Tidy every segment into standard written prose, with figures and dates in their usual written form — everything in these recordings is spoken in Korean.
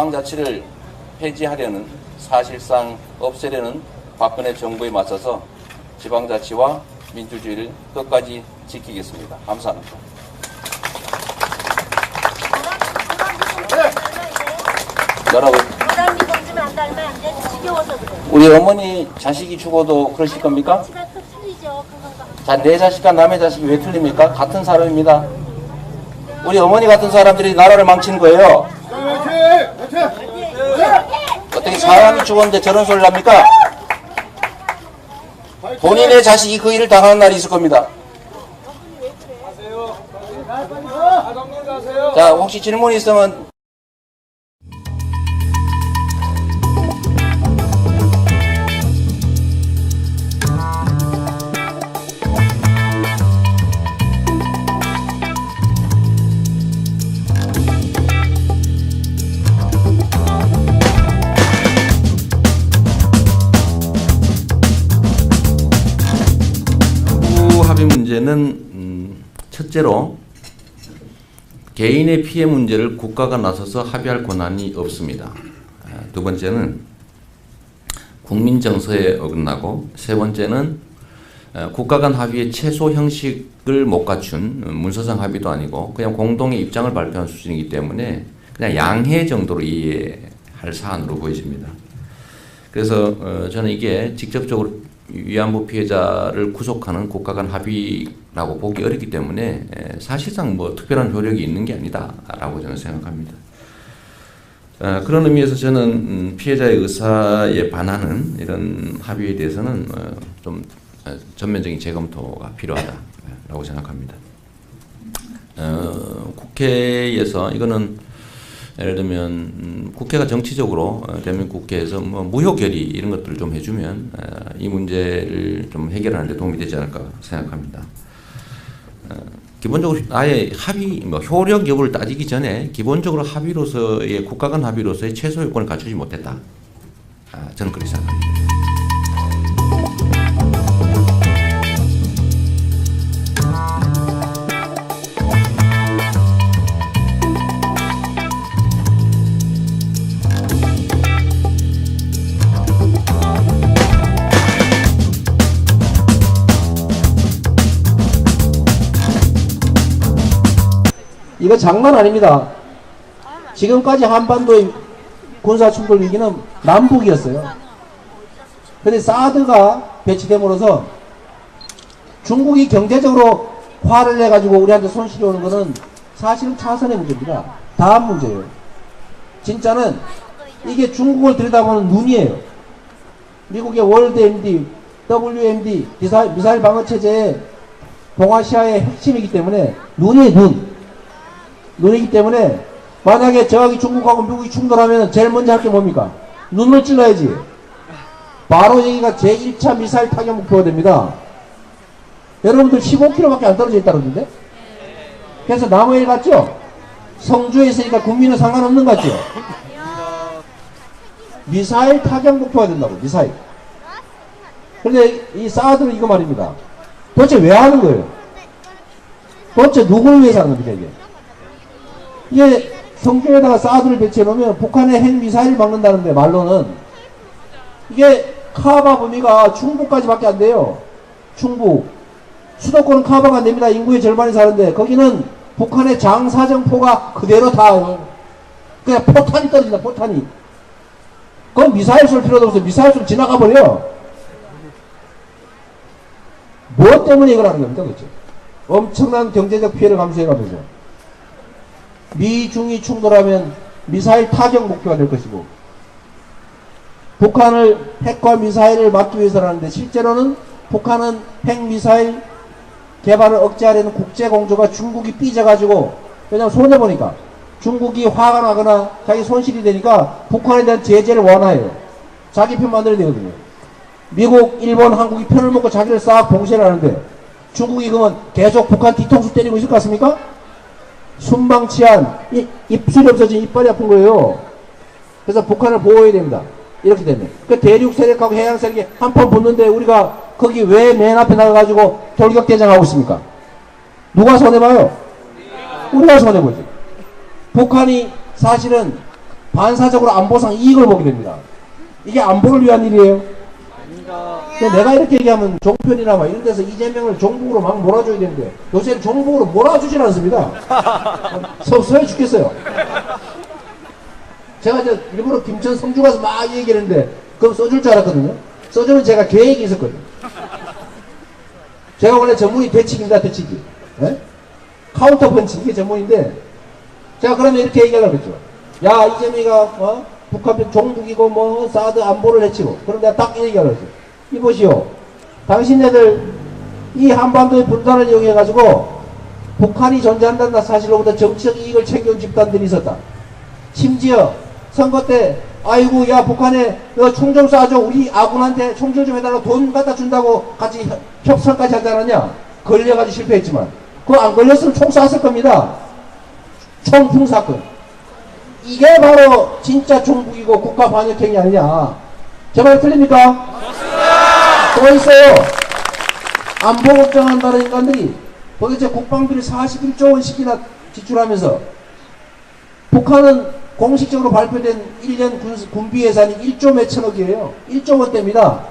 지방자치를 폐지하려는, 사실상 없애려는 박근혜 정부에 맞서서 지방자치와 민주주의를 끝까지 지키겠습니다. 감사합니다. 뭐라고? 우리 어머니 자식이 죽어도 그러실 겁니까? 자, 내 자식과 남의 자식이 왜 틀립니까? 같은 사람입니다. 우리 어머니 같은 사람들이 나라를 망치는 거예요. 어떻게 사람이 죽었는데 저런 소리를 합니까? 본인의 자식이 그 일을 당하는 날이 있을 겁니다. 자, 혹시 질문이 있으면 합의 문제는 첫째로 개인의 피해 문제를 국가가 나서서 합의할 권한이 없습니다. 두 번째는 국민 정서에 어긋나고, 세 번째는 국가 간 합의의 최소 형식을 못 갖춘 문서상 합의도 아니고 그냥 공동의 입장을 발표한 수준이기 때문에 그냥 양해 정도로 이해할 사안으로 보여집니다. 그래서 저는 이게 직접적으로 위안부 피해자를 구속하는 국가 간 합의라고 보기 어렵기 때문에 사실상 뭐 특별한 효력이 있는 게 아니다라고 저는 생각합니다. 그런 의미에서 저는 피해자의 의사에 반하는 이런 합의에 대해서는 좀 전면적인 재검토가 필요하다라고 생각합니다. 국회에서 이거는 예를 들면 국회가 정치적으로 대한민국 국회에서 뭐 무효 결의 이런 것들을 좀 해주면 이 문제를 좀 해결하는 데 도움이 되지 않을까 생각합니다. 기본적으로 아예 합의, 뭐 효력 여부를 따지기 전에 기본적으로 합의로서의 국가 간 합의로서의 최소 요건을 갖추지 못했다. 저는 그렇게 생각합니다. 이거 장난 아닙니다. 지금까지 한반도의 군사충돌 위기는 남북이었어요. 그런데 사드가 배치됨으로써 중국이 경제적으로 화를 내가지고 우리한테 손실이 오는 것은 사실은 차선의 문제입니다. 다음 문제예요. 진짜는 이게 중국을 들여다보는 눈이에요. 미국의 월드 MD, WMD, 미사일 방어체제의 동아시아의 핵심이기 때문에 눈이에요, 눈이기 때문에 만약에 저기 중국하고 미국이 충돌하면 제일 먼저 할 게 뭡니까? 눈을 찔러야지. 바로 여기가 제1차 미사일 타격 목표가 됩니다. 여러분들 15km밖에 안 떨어져 있다고 그러는데? 그래서 나무일 같죠? 성주에 있으니까 국민은 상관없는 것 같죠? 미사일 타격 목표가 된다고, 미사일. 그런데 이 사드는 이거 말입니다. 도대체 왜 하는 거예요? 도대체 누굴 위해서 하는 겁니까, 이게? 이게 성주에다가 사드를 배치해 놓으면 북한의 핵미사일을 막는다는데, 말로는 이게 카바 범위가 충북까지밖에 안 돼요. 충북 수도권은 카바가 안 됩니다. 인구의 절반이 사는데 거기는 북한의 장사정포가 그대로 다 그냥 포탄이 떨어진다. 포탄이. 그건 미사일 쏠 필요도 없어. 미사일 쏘면 지나가 버려. 뭐 때문에 이걸 하는 겁니까, 그렇죠? 엄청난 경제적 피해를 감수해가면서 미중이 충돌하면 미사일 타격 목표가 될 것이고, 북한을 핵과 미사일을 막기 위해서라는데 실제로는 북한은 핵미사일 개발을 억제하려는 국제공조가 중국이 삐져가지고, 왜냐면 손해보니까 중국이 화가 나거나 자기 손실이 되니까 북한에 대한 제재를 완화해요. 자기 편 만들어야 되거든요. 미국, 일본, 한국이 편을 먹고 자기를 싹 봉쇄를 하는데 중국이 그러면 계속 북한 뒤통수 때리고 있을 것 같습니까? 순방치한 입술이 없어진 이빨이 아픈 거예요. 그래서 북한을 보호해야 됩니다. 이렇게 되면 그 대륙 세력하고 해양 세력이 한판 붙는데 우리가 거기 왜 맨 앞에 나가가지고 돌격대장하고 있습니까? 누가 손해봐요? 우리가 손해보지. 북한이 사실은 반사적으로 안보상 이익을 보게 됩니다. 이게 안보를 위한 일이에요. 근데 내가 이렇게 얘기하면 종편이나 막 이런 데서 이재명을 종북으로 막 몰아줘야 되는데 요새는 종북으로 몰아주질 않습니다. 섭섭해 죽겠어요. 제가 일부러 김천 성주 가서 막 얘기했는데 그럼 써줄 줄 알았거든요. 써주는 제가 계획이 있었거든요. 제가 원래 전문이 대치기입니다. 대치기. 네? 카운터 펀치 이게 전문인데 제가 그러면 이렇게 얘기하려고 했죠. 야 이재명이가 북한 종북이고 뭐 사드 안보를 해치고 그럼 내가 딱 얘기하려고 했죠. 이보시오. 당신네들 이 한반도의 분단을 이용해 가지고 북한이 존재한다는 사실로부터 정치적 이익을 챙겨온 집단들이 있었다. 심지어 선거 때 아이고 야 북한에 총 좀 쏴줘 우리 아군한테 총질 좀 해달라고 돈 갖다 준다고 같이 협상까지 하지 않았냐. 걸려가지고 실패했지만 그거 안 걸렸으면 총 쐈을 겁니다. 총풍 사건. 이게 바로 진짜 종북이고 국가 반역행위 아니냐. 제 말 틀립니까? 또 있어요. 안보 걱정한다는 인간들이 도대체 국방비를 41조 원씩이나 지출하면서 북한은 공식적으로 발표된 1년 군비 예산이 1조 몇천억이에요. 1조 원대입니다.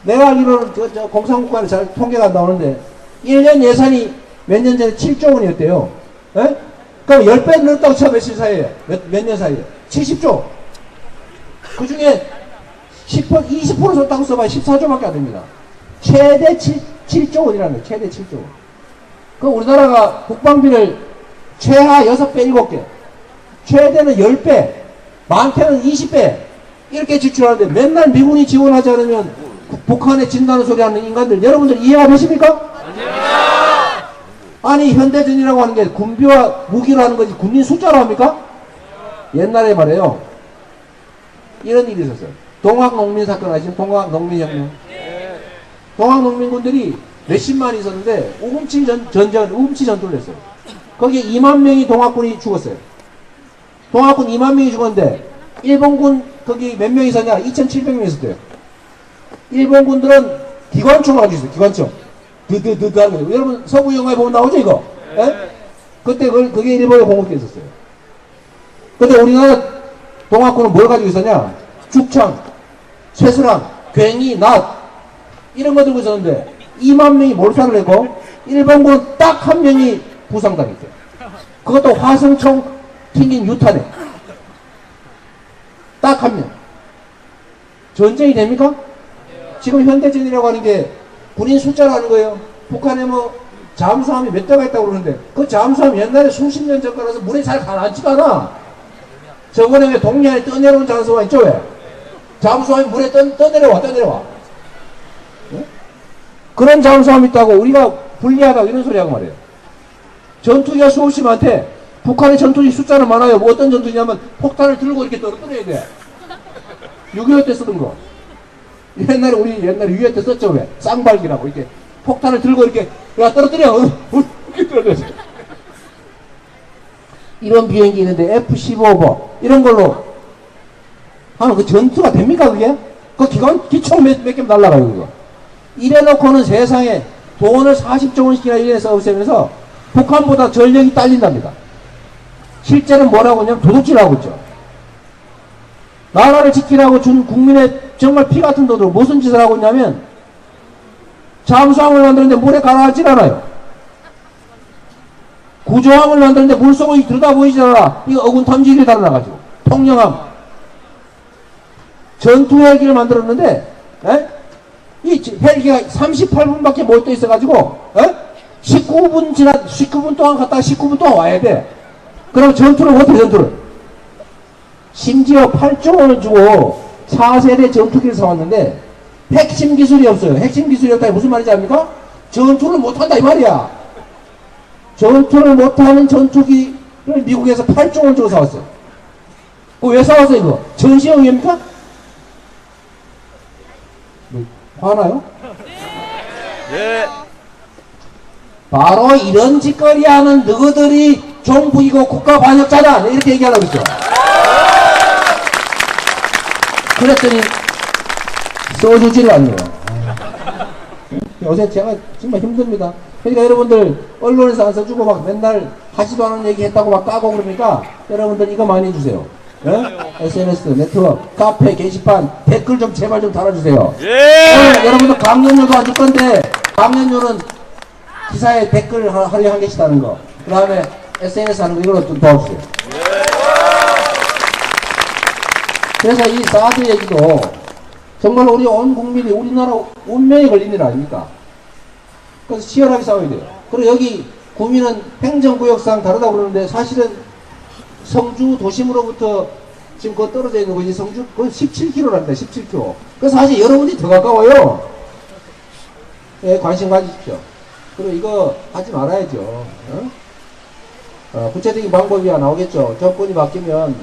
내가 알기로는 공산국가는 잘 통계가 안 나오는데 1년 예산이 몇 년 전에 7조 원이었대요. 에? 그럼 10배 늘었다고 쳐 며칠 사이에 몇 년 사이에 70조. 그 중에 20% 줬다고 써봐야 14조밖에 안 됩니다. 최대 7조 원이라는 거예요. 최대 7조 원. 그 우리나라가 국방비를 최하 6배, 7개, 최대는 10배, 많게는 20배 이렇게 지출하는데 맨날 미군이 지원하지 않으면 북한에 진다는 소리 하는 인간들 여러분들 이해가 되십니까? 아니 현대전이라고 하는 게 군비와 무기로 하는 거지 군인 숫자로 합니까? 옛날에 말이에요. 이런 일이 있었어요. 동학농민 사건 아시죠? 동학농민혁명. 동학농민군들이 몇십만 있었는데 우금치 전투를 했어요. 거기에 2만 명이 동학군이 죽었어요. 동학군 2만 명이 죽었는데 일본군 거기 몇 명 있었냐? 2,700명 있었대요. 일본군들은 기관총을 가지고 있어요. 기관총. 드드드드 하는 거예요. 여러분 서부 영화에 보면 나오죠 이거? 예? 그때 그게 일본에 공격돼 있었어요. 근데 우리나라 동학군은 뭘 가지고 있었냐? 죽창, 쇠수랑, 괭이, 낫 이런 거 들고 있었는데 2만 명이 몰살을 했고 일본군은 딱 한 명이 부상당했어요. 그것도 화성총 튕긴 유탄에 딱 한 명. 전쟁이 됩니까? 지금 현대전이라고 하는 게 군인 숫자라는 거예요. 북한에 뭐 잠수함이 몇 대가 있다고 그러는데 그 잠수함 옛날에 수십 년 전 거라서 물에 잘 가라앉지가 않아. 저번에 왜 동해안에 떠내려온 잠수함 있죠 왜? 잠수함이 물에 떠내려와. 네? 그런 잠수함이 있다고 우리가 불리하다고 이런 소리 하고 말해요. 전투기가 수없이 많대. 북한의 전투기 숫자는 많아요. 뭐 어떤 전투기냐면 폭탄을 들고 이렇게 떨어뜨려야 돼. 6.25 때 쓰던 거. 옛날에 우리 6.25 때 썼죠 왜? 쌍발기라고 이렇게 폭탄을 들고 이렇게 야 떨어뜨려. 이렇게 떨어뜨려. 이런 비행기 있는데 F-15 이런 걸로 하면 그 전투가 됩니까 그게? 그 기총 몇 개 날라가요 그거. 이래놓고는 세상에 돈을 40조 원씩이나 1년에 써오면서 북한보다 전력이 딸린답니다. 실제는 뭐라고 하냐면 도둑질하고 있죠. 나라를 지키라고 준 국민의 정말 피 같은 돈으로 무슨 짓을 하고 있냐면 잠수함을 만드는데 물에 가라앉질 않아요. 구조함을 만드는데 물속을 들여다보이지 않아. 이거 어군 탐지기를 달아나가지고 통영함 전투 헬기를 만들었는데 이 헬기가 38분밖에 못 떠 있어가지고 19분 동안 갔다가 19분 동안 와야 돼. 그럼 전투를 못해. 전투를 심지어 8조 원을 주고 4세대 전투기를 사왔는데 핵심 기술이 없어요. 핵심 기술이 없다. 무슨 말인지 압니까? 전투를 못한다 이 말이야. 전투를 못하는 전투기를 미국에서 8조 원을 주고 사왔어요. 그거 왜 사왔어요 이거? 전시에 의합니까? 뭐, 화나요? 네. 바로 이런 짓거리 하는 너희들이 종북이고 국가 반역자다. 이렇게 얘기하려고 했죠. 그랬더니 써주지를 않네요. 요새 제가 정말 힘듭니다. 그러니까 여러분들 언론에서 안 써주고 막 맨날 하지도 않은 얘기 했다고 막 까고 그러니까 여러분들 이거 많이 해주세요. SNS, 네트워크, 카페, 게시판, 댓글 좀 제발 좀 달아주세요. 예! 여러분들 강연료도 안 줄 건데, 강연료는 기사에 댓글 하루에 한 개씩 하는 거, 그 다음에 SNS 하는 거, 이걸로 좀 도와주세요. 그래서 이 사드 얘기도 정말 우리 온 국민이 우리나라 운명에 걸린 일 아닙니까? 그래서 치열하게 싸워야 돼요. 그리고 여기 구민은 행정구역상 다르다고 그러는데 사실은 성주 도심으로부터 지금 그 떨어져 있는 곳이 성주 거의 17km랍니다. 17km. 그래서 사실 여러분이 더 가까워요. 예, 관심 가지십시오. 그리고 이거 하지 말아야죠. 구체적인 방법이 나오겠죠. 정권이 바뀌면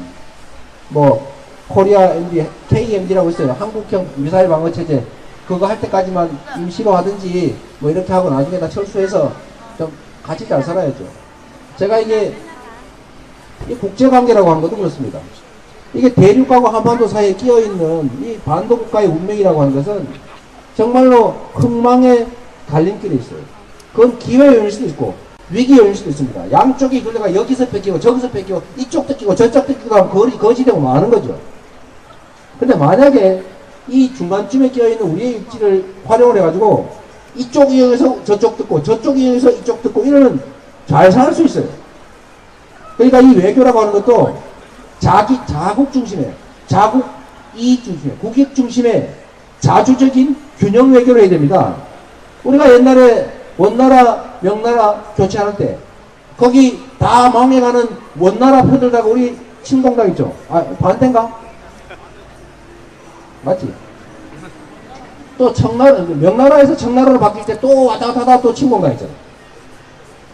뭐 코리아 MD, KMD라고 있어요. 한국형 미사일 방어 체제. 그거 할 때까지만 임시로 하든지 뭐 이렇게 하고 나중에 다 철수해서 좀 같이 잘 살아야죠. 제가 이게 국제관계라고 하는 것도 그렇습니다. 이게 대륙하고 한반도 사이에 끼어있는 이 반도국가의 운명이라고 하는 것은 정말로 흥망의 갈림길에 있어요. 그건 기회 요인일 수도 있고 위기 요인일 수도 있습니다. 양쪽이 그러다가 여기서 뺏기고 저기서 뺏기고 이쪽도 끼고 저쪽도 끼고 하면 거지되고 마는 거죠. 근데 만약에 이 중간쯤에 끼어있는 우리의 입지를 활용을 해가지고 이쪽 이용해서 저쪽 듣고 저쪽 이용해서 이쪽 듣고 이러면 잘 살 수 있어요. 그러니까 이 외교라고 하는 것도 자국 중심에, 자국 이익 중심에, 국익 중심에 자주적인 균형 외교를 해야 됩니다. 우리가 옛날에 원나라, 명나라 교체할 때 거기 다 망해가는 원나라 표들다가 우리 침공당했죠. 아, 반대인가? 맞지? 또 명나라에서 청나라로 바뀔 때 또 왔다 갔다 또 침공당했잖아.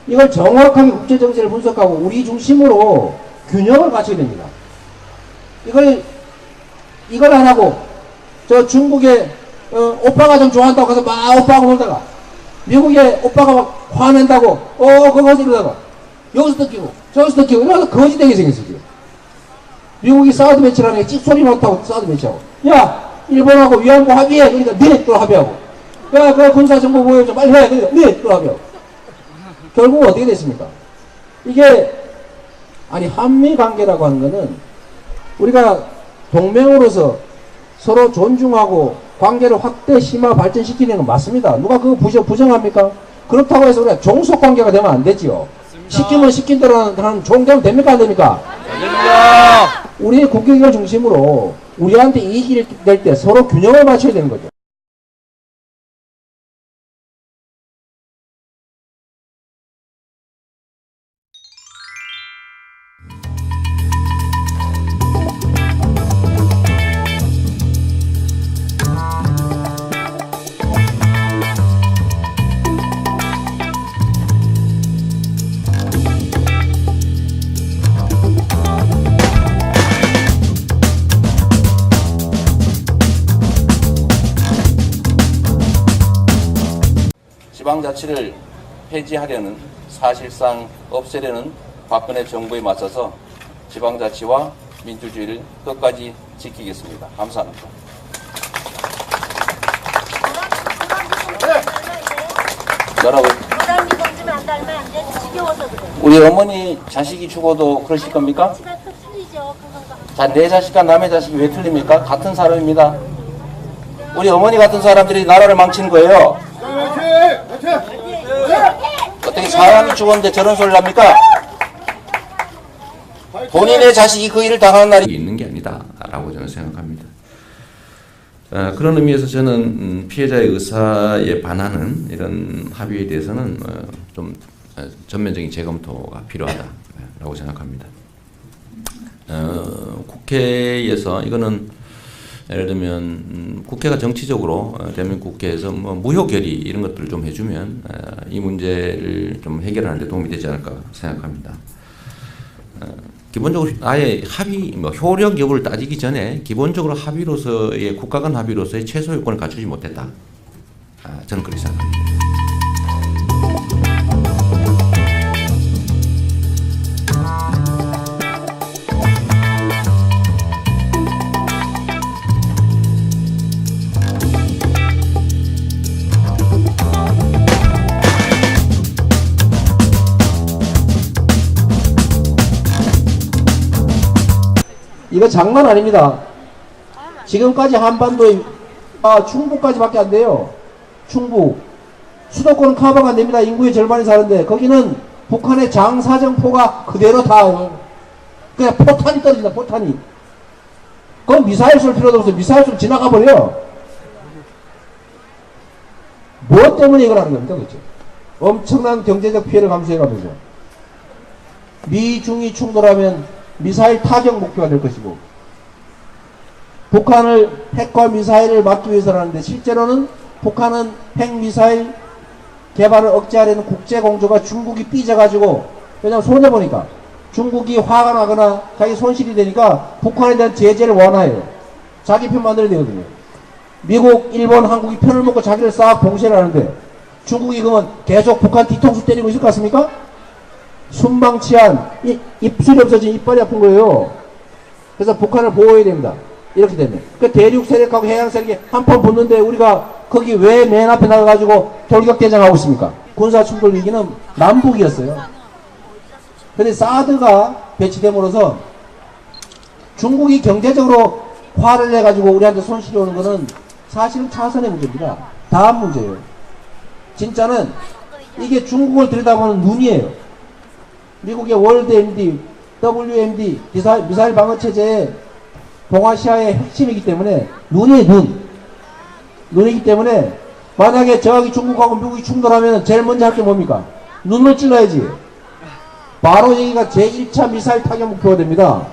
이걸 정확하게 국제정세를 분석하고 우리 중심으로 균형을 갖춰야 됩니다. 이걸 안 하고, 저 중국에, 오빠가 좀 좋아한다고 가서 막 오빠하고 놀다가, 미국에 오빠가 막 화낸다고, 그거 이러다가, 여기서 뜯기고, 저기서 뜯기고, 이러면서 거지되게 생겼어, 지금. 미국이 사우드 매치라는 게 찍소리 못하고 사우드 매치하고. 야! 일본하고 위안부 합의해! 그러니까 네! 또 합의하고. 야, 그 군사정보 보여줘. 빨리 해! 그러니까 네! 또 합의하고. 결국 어떻게 됐습니까? 이게, 아니, 한미 관계라고 하는 거는 우리가 동맹으로서 서로 존중하고 관계를 확대, 심화, 발전시키는 건 맞습니다. 누가 그거 부정합니까? 그렇다고 해서 우리가 종속 관계가 되면 안 되지요. 시키면 시킨 대로 하는 종되면 됩니까? 안 됩니까? 됩니다. 우리 국익을 중심으로 우리한테 이익이 될 때 서로 균형을 맞춰야 되는 거죠. 지방자치를 폐지하려는, 사실상 없애려는 박근혜 정부에 맞서서 지방자치와 민주주의를 끝까지 지키겠습니다. 감사합니다. 뭐라고요? 우리 어머니 자식이 죽어도 그러실 겁니까? 자, 내 자식과 남의 자식이 왜 틀립니까? 같은 사람입니다. 우리 어머니 같은 사람들이 나라를 망치는 거예요. 어떻게 사람이 죽었는데 저런 소리를 합니까? 본인의 자식이 그 일을 당하는 날이 있는 게 아니다 라고 저는 생각합니다. 그런 의미에서 저는 피해자의 의사에 반하는 이런 합의에 대해서는 좀 전면적인 재검토가 필요하다라고 생각합니다. 국회에서 이거는 예를 들면 국회가 정치적으로 대한민국 국회에서 뭐 무효 결의 이런 것들을 좀 해주면 이 문제를 좀 해결하는 데 도움이 되지 않을까 생각합니다. 기본적으로 아예 합의, 뭐 효력 여부를 따지기 전에 기본적으로 합의로서의 국가 간 합의로서의 최소 요건을 갖추지 못했다. 저는 그렇게 생각합니다. 이거 장난 아닙니다. 지금까지 한반도에 충북까지밖에 안 돼요. 충북. 수도권 커버가 안 됩니다. 인구의 절반이 사는데 거기는 북한의 장사정포가 그대로 다 그냥 포탄이 떨어진다. 포탄이. 그건 미사일 쏠 필요도 없어. 미사일 쏘면 지나가 버려. 뭐 때문에 이걸 하는 겁니까? 그렇죠? 엄청난 경제적 피해를 감수해가면서 미중이 충돌하면 미사일 타격 목표가 될 것이고 북한을 핵과 미사일을 막기 위해서라는데 실제로는 북한은 핵미사일 개발을 억제하려는 국제공조가 중국이 삐져가지고 왜냐면 손해보니까 중국이 화가 나거나 자기 손실이 되니까 북한에 대한 제재를 완화해요. 자기 편 만들어야 되거든요. 미국, 일본, 한국이 편을 먹고 자기를 싹 봉쇄를 하는데 중국이 그러면 계속 북한 뒤통수 때리고 있을 것 같습니까? 순방치한 입술이 없어진 이빨이 아픈 거예요. 그래서 북한을 보호해야 됩니다. 이렇게 되면 그 대륙 세력하고 해양 세력이 한판 붙는데 우리가 거기 왜 맨 앞에 나가가지고 돌격대장하고 있습니까? 군사 충돌 위기는 남북이었어요. 근데 사드가 배치됨으로써 중국이 경제적으로 화를 내가지고 우리한테 손실이 오는 거는 사실은 차선의 문제입니다. 다음 문제예요. 진짜는 이게 중국을 들여다보는 눈이에요. 미국의 월드 MD, WMD, 미사일 방어 체제의 동아시아의 핵심이기 때문에 눈이 눈이기 때문에 만약에 저기 중국하고 미국이 충돌하면 제일 먼저 할 게 뭡니까? 눈을 찔러야지. 바로 여기가 제1차 미사일 타격 목표가 됩니다.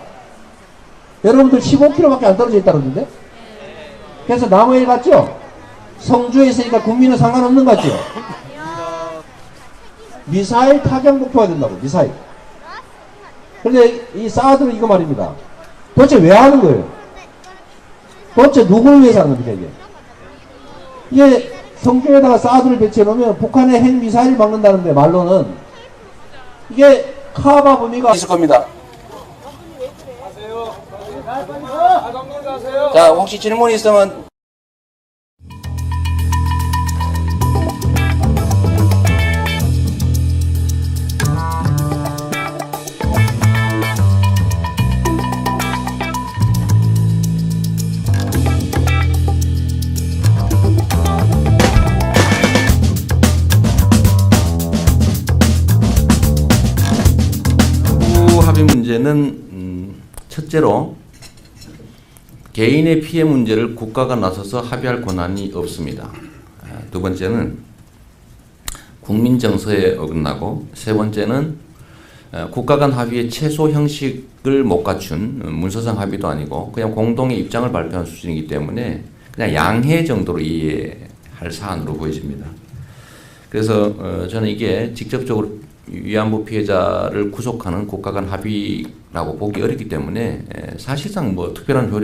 여러분들 15km밖에 안 떨어져 있다는데? 그래서 남해일 갔죠? 성주에 있으니까 국민은 상관없는 것 같죠? 미사일 타격 목표가 된다고, 미사일. 그런데 이 사드는 이거 말입니다. 도대체 왜 하는 거예요? 도대체 누구를 위해서 하는 겁니까, 이게? 이게 성주에다가 사드를 배치해 놓으면 북한의 핵 미사일을 막는다는데, 말로는. 이게 카바 범위가 있을 겁니다. 자, 혹시 질문 있으면 합의 문제는 첫째로 개인의 피해 문제를 국가가 나서서 합의할 권한이 없습니다. 두 번째는 국민 정서에 어긋나고 세 번째는 국가 간 합의의 최소 형식을 못 갖춘 문서상 합의도 아니고 그냥 공동의 입장을 발표한 수준이기 때문에 그냥 양해 정도로 이해할 사안으로 보여집니다. 그래서 저는 이게 직접적으로 위안부 피해자를 구속하는 국가 간 합의라고 보기 어렵기 때문에 사실상 뭐 특별한 효력이